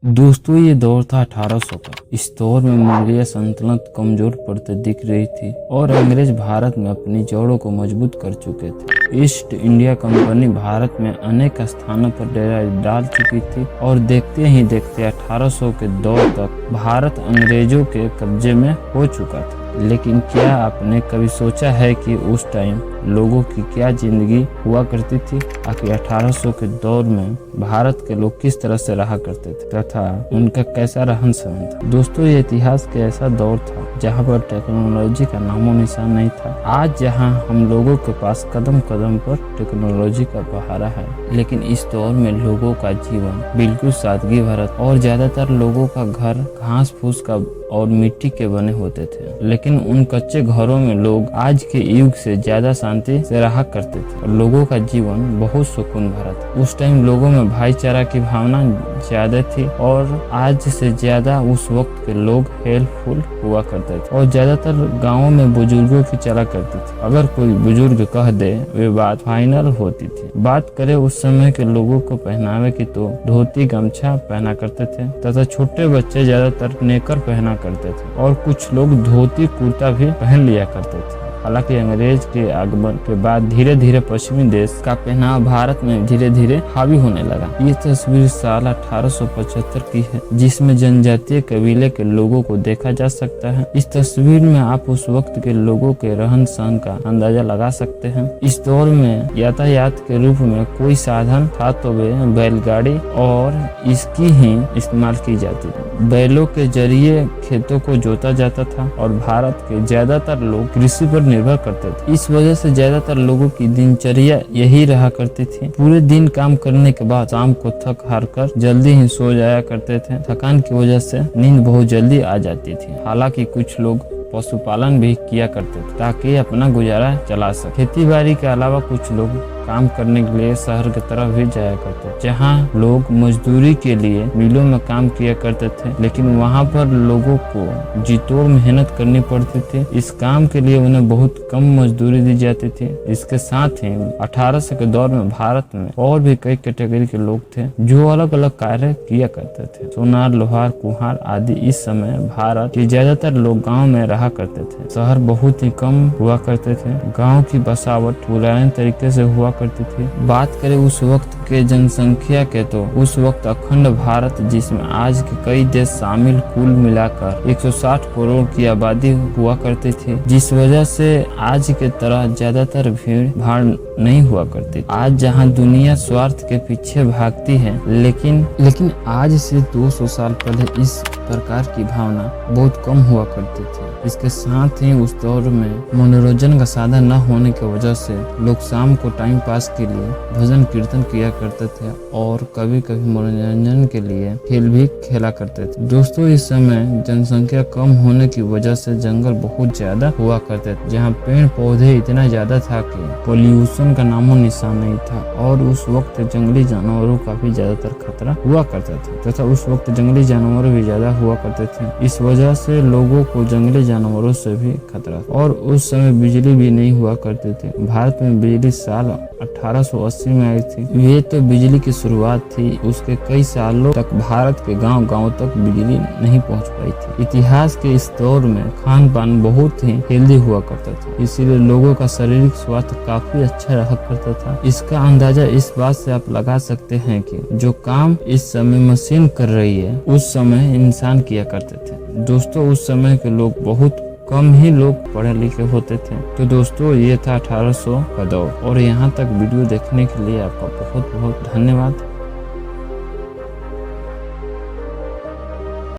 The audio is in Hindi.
दोस्तों ये दौर था 1800 का। इस दौर में मंगोलिया सल्तनत कमजोर पड़ते दिख रही थी और अंग्रेज भारत में अपनी जड़ों को मजबूत कर चुके थे। ईस्ट इंडिया कंपनी भारत में अनेक स्थानों पर डेरा डाल चुकी थी और देखते ही देखते 1800 के दौर तक भारत अंग्रेजों के कब्जे में हो चुका था। लेकिन क्या आपने कभी सोचा है कि उस टाइम लोगों की क्या जिंदगी हुआ करती थी? आखिर 1800 के दौर में भारत के लोग किस तरह से रहा करते थे तथा उनका कैसा रहन सहन था? दोस्तों ये इतिहास का ऐसा दौर था जहां पर टेक्नोलॉजी का नामो निशान नहीं था। आज जहां हम लोगों के पास कदम कदम पर टेक्नोलॉजी का पहाड़ा है, लेकिन इस दौर में लोगों का जीवन बिल्कुल सादगी भरा और ज्यादातर लोगों का घर घास फूस का और मिट्टी के बने होते थे। लेकिन उन कच्चे घरों में लोग आज के युग से ज्यादा शांति से रहा करते थे और लोगों का जीवन बहुत सुकून भरा था। उस टाइम लोगों में भाईचारा की भावना ज्यादा थी और आज से ज्यादा उस वक्त के लोग हेल्पफुल हुआ करते थे और ज्यादातर गाँवों में बुजुर्गों की चला करती थी। अगर कोई बुजुर्ग कह दे वे बात फाइनल होती थी। बात करें उस समय के लोगों को पहनावे की तो धोती गमछा पहना करते थे तथा छोटे बच्चे ज्यादातर नेकर पहना करते थे और कुछ लोग धोती कुर्ता भी पहन लिया करते थे। हालांकि अंग्रेज के आगमन के बाद धीरे धीरे पश्चिमी देश का पहनावा भारत में धीरे धीरे हावी होने लगा। ये तस्वीर साल 1875 की है जिसमें जनजातीय कबीले के लोगों को देखा जा सकता है। इस तस्वीर में आप उस वक्त के लोगों के रहन सहन का अंदाजा लगा सकते हैं। इस दौर में यातायात के रूप में कोई साधन था तो वे बैलगाड़ी और इसकी ही इस्तेमाल की जाती थी। बैलों के जरिए खेतों को जोता जाता था और भारत के ज्यादातर लोग कृषि पर निर्भर करते थे। इस वजह से ज्यादातर लोगों की दिनचर्या यही रहा करती थी। पूरे दिन काम करने के बाद शाम को थक हार कर जल्दी ही सो जाया करते थे। थकान की वजह से नींद बहुत जल्दी आ जाती थी। हालांकि कुछ लोग पशुपालन भी किया करते थे ताकि अपना गुजारा चला सके। खेती बाड़ी के अलावा कुछ लोग काम करने के लिए शहर की तरफ भी जाया करते थे जहाँ लोग मजदूरी के लिए मिलों में काम किया करते थे। लेकिन वहाँ पर लोगों को जी तोड़ मेहनत करनी पड़ती थी। इस काम के लिए उन्हें बहुत कम मजदूरी दी जाती थी। इसके साथ ही 1800 के दौर में भारत में और भी कई कैटेगरी के लोग थे जो अलग अलग कार्य किया करते थे। सोनार, लोहार, कुम्हार आदि। इस समय भारत के ज्यादातर लोग गाँव में रहा करते थे। शहर बहुत ही कम हुआ करते थे। गाँव की बसावट पुराने तरीके से हुआ करती थी। बात करें उस वक्त के जनसंख्या के तो उस वक्त अखंड भारत जिसमें आज के कई देश शामिल कुल मिलाकर 160 करोड़ की आबादी हुआ करती थी, जिस वजह से आज के तरह ज्यादातर भीड़ भाड़ नहीं हुआ करती। आज जहां दुनिया स्वार्थ के पीछे भागती है, लेकिन आज से 200 साल पहले इस प्रकार की भावना बहुत कम हुआ करती थी। इसके साथ ही उस दौर में मनोरंजन का साधन न होने की वजह से लोग शाम को टाइम पास के लिए भजन कीर्तन किया करते थे और कभी कभी मनोरंजन के लिए खेल भी खेला करते थे। दोस्तों इस समय जनसंख्या कम होने की वजह से जंगल बहुत ज्यादा हुआ करते थे जहाँ पेड़ पौधे इतना ज्यादा था कि पोल्यूशन का नामो निशान नहीं था और उस वक्त जंगली जानवरों का भी ज्यादातर खतरा हुआ करता था तथा उस वक्त जंगली जानवर भी ज्यादा हुआ करते थे। इस वजह से लोगों को जंगली जानवरों से भी खतरा था और उस समय बिजली भी नहीं हुआ करती थी। भारत में बिजली साल 1880 में आई थी। ये तो बिजली की शुरुआत थी। उसके कई सालों तक भारत के गांव तक बिजली नहीं पहुंच पाई थी। इतिहास के इस दौर में खान पान बहुत ही हेल्दी हुआ करता था, इसीलिए लोगों का शारीरिक स्वास्थ्य काफी अच्छा रहा करता था। इसका अंदाजा इस बात से आप लगा सकते हैं कि जो काम इस समय मशीन कर रही है उस समय इंसान किया करते थे। दोस्तों उस समय के लोग बहुत कम ही लोग पढ़े लिखे होते थे। तो दोस्तों ये था 1800 का दौर और यहाँ तक वीडियो देखने के लिए आपका बहुत बहुत धन्यवाद।